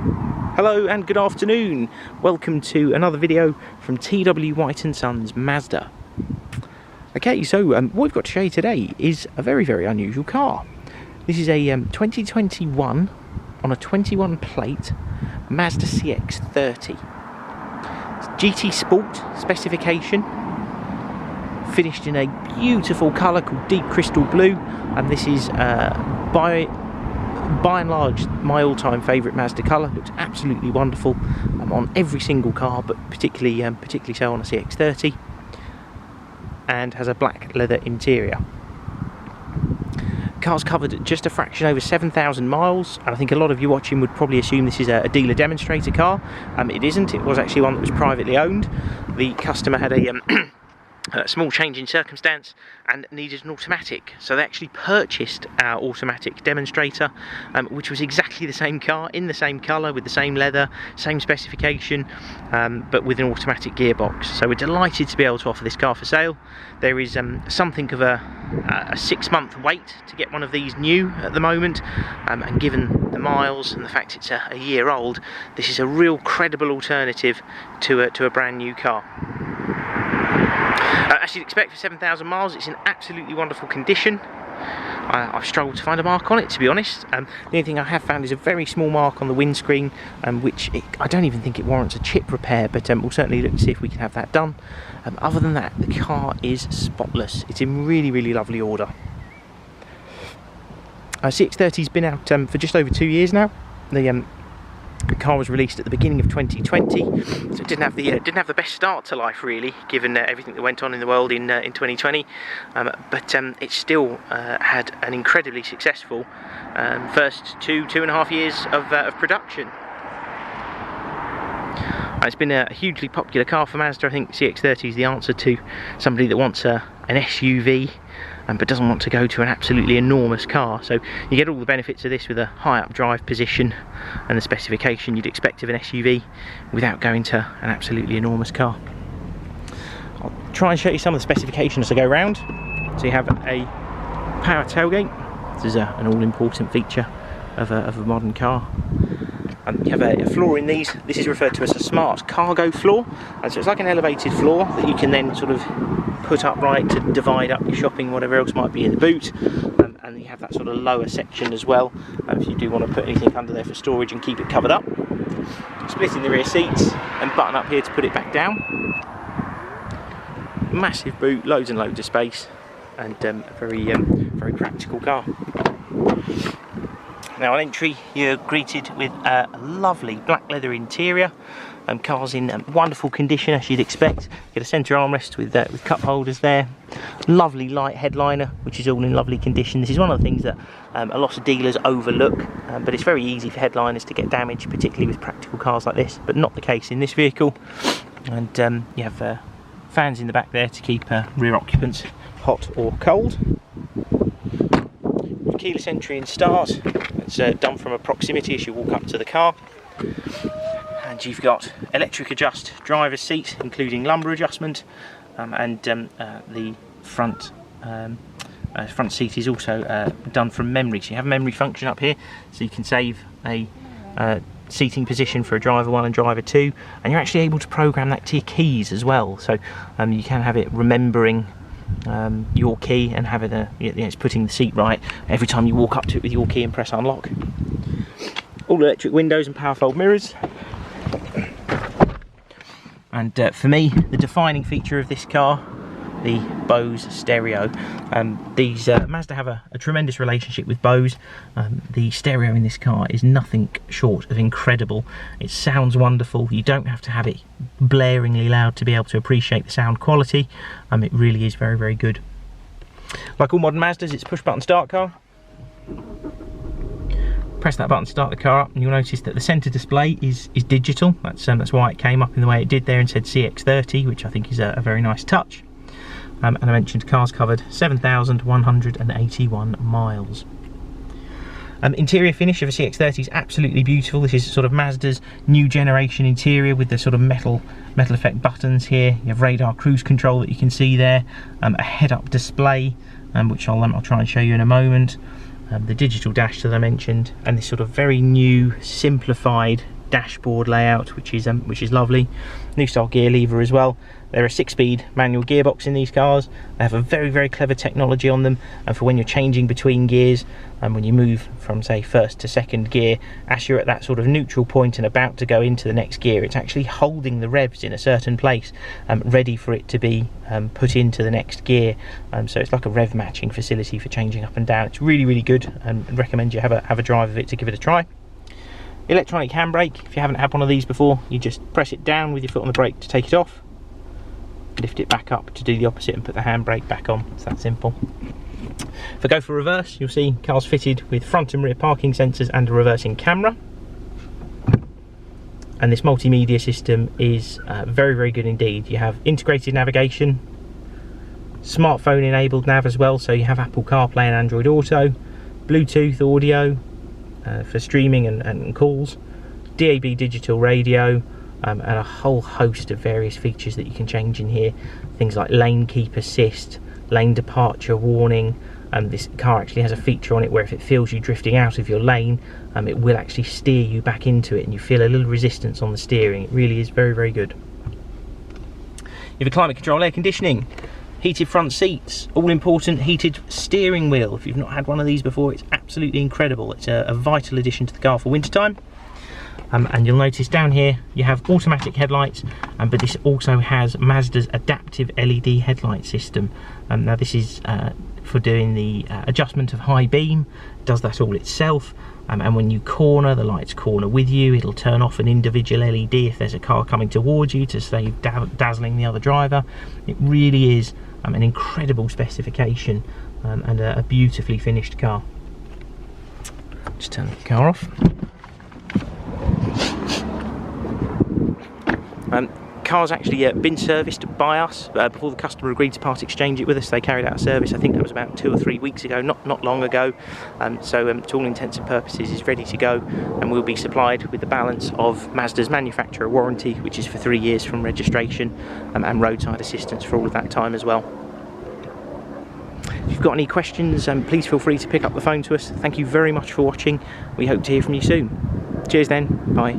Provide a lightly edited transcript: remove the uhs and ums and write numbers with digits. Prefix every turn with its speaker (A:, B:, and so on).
A: Hello and good afternoon. Welcome to another video from TW White & Sons Mazda. Okay, so what we've got to show you today is a very unusual car. This is a 2021 on a 21 plate Mazda CX-30 GT Sport specification, finished in a beautiful colour called deep crystal blue, and this is by and large my all-time favourite Mazda colour. Looks absolutely wonderful on every single car, but particularly so on a CX-30, and has a black leather interior. Car's covered at just a fraction over 7,000 miles, and I think a lot of you watching would probably assume this is a dealer demonstrator car. It isn't. It was actually one that was privately owned. The customer had a small change in circumstance and needed an automatic, so they actually purchased our automatic demonstrator, which was exactly the same car, in the same colour, with the same leather, same specification, but with an automatic gearbox. So we're delighted to be able to offer this car for sale. There is something of a 6-month wait to get one of these new at the moment, and given the miles and the fact it's a year old, this is a real credible alternative to a brand new car. As you'd expect for 7,000 miles, it's in absolutely wonderful condition. I've struggled to find a mark on it, to be honest. The only thing I have found is a very small mark on the windscreen, which I don't even think it warrants a chip repair, but we'll certainly look to see if we can have that done. Other than that, the car is spotless. It's in really lovely order. CX-30's been out for just over 2 years now. The car was released at the beginning of 2020, so it didn't have the best start to life, really, given everything that went on in the world in 2020. But it still had an incredibly successful first 2.5 years of production. It's been a hugely popular car for Mazda. I think CX-30 is the answer to somebody that wants an SUV, but doesn't want to go to an absolutely enormous car. So you get all the benefits of this with a high up drive position and the specification you'd expect of an SUV without going to an absolutely enormous car. I'll try and show you some of the specifications as I go around. So you have a power tailgate. This is an all-important feature of a modern car. You have a floor in these. This is referred to as a smart cargo floor, and so it's like an elevated floor that you can then sort of put upright to divide up your shopping, whatever else might be in the boot. And you have that sort of lower section as well, if you do want to put anything under there for storage and keep it covered up. Splitting the rear seats and button up here to put it back down. Massive boot, loads and loads of space, and a very practical car. Now on entry you're greeted with a lovely black leather interior. Car's in wonderful condition, as you'd expect. Get a centre armrest with cup holders there. Lovely light headliner, which is all in lovely condition. This is one of the things that a lot of dealers overlook, but it's very easy for headliners to get damaged, particularly with practical cars like this, but not the case in this vehicle. And you have fans in the back there to keep rear occupants hot or cold. Keyless entry and start. It's done from a proximity as you walk up to the car. And you've got electric adjust driver's seat, including lumbar adjustment, and the front seat is also done from memory. So you have a memory function up here, so you can save a seating position for a driver 1 and driver 2, and you're actually able to program that to your keys as well. So you can have it remembering your key and have it it's putting the seat right every time you walk up to it with your key and press unlock. All electric windows and power fold mirrors. And for me, the defining feature of this car, the BOSE stereo. Mazda have a tremendous relationship with BOSE. The stereo in this car is nothing short of incredible. It sounds wonderful. You don't have to have it blaringly loud to be able to appreciate the sound quality. It really is very good. Like all modern Mazdas, it's push button start car. Press that button to start the car up, and you'll notice that the centre display is digital. That's why it came up in the way it did there and said CX-30, which I think is a very nice touch. And I mentioned cars covered 7,181 miles. Interior finish of a CX-30 is absolutely beautiful. This is sort of Mazda's new generation interior with the sort of metal effect buttons here. You have radar cruise control that you can see there, a head-up display, which I'll try and show you in a moment. The digital dash that I mentioned, and this sort of very new, simplified dashboard layout, which is lovely. New style gear lever as well. They're a 6-speed manual gearbox in these cars. They have a very clever technology on them, and for when you're changing between gears, and when you move from, say, first to second gear, as you're at that sort of neutral point and about to go into the next gear, it's actually holding the revs in a certain place, ready for it to be put into the next gear. So it's like a rev matching facility for changing up and down. It's really good, and I'd recommend you have a drive of it to give it a try. Electronic handbrake. If you haven't had one of these before, you just press it down with your foot on the brake to take it off, lift it back up to do the opposite and put the handbrake back on. It's that simple. If I go for reverse, you'll see car's fitted with front and rear parking sensors and a reversing camera. And this multimedia system is very good indeed. You have integrated navigation, smartphone enabled nav as well, so you have Apple CarPlay and Android Auto, Bluetooth audio for streaming and calls, DAB digital radio, and a whole host of various features that you can change in here. Things like lane keep assist, lane departure warning. This car actually has a feature on it where if it feels you drifting out of your lane, it will actually steer you back into it, and you feel a little resistance on the steering. It really is very good. You have a climate control, air conditioning, heated front seats, all important heated steering wheel. If you've not had one of these before, it's absolutely incredible. It's a vital addition to the car for wintertime. And you'll notice down here you have automatic headlights, but this also has Mazda's adaptive LED headlight system. Now this is for doing the adjustment of high beam. It does that all itself, and when you corner, the lights corner with you. It'll turn off an individual LED if there's a car coming towards you to save dazzling the other driver. It really is an incredible specification, and a beautifully finished car. Just turn the car off. Car's actually been serviced by us before the customer agreed to part exchange it with us. They carried out a service, I think that was about 2 or 3 weeks ago, not long ago. So to all intents and purposes is ready to go, and will be supplied with the balance of Mazda's manufacturer warranty, which is for 3 years from registration, and roadside assistance for all of that time as well. If you've got any questions, please feel free to pick up the phone to us. Thank you very much for watching. We hope to hear from you soon. Cheers then, bye.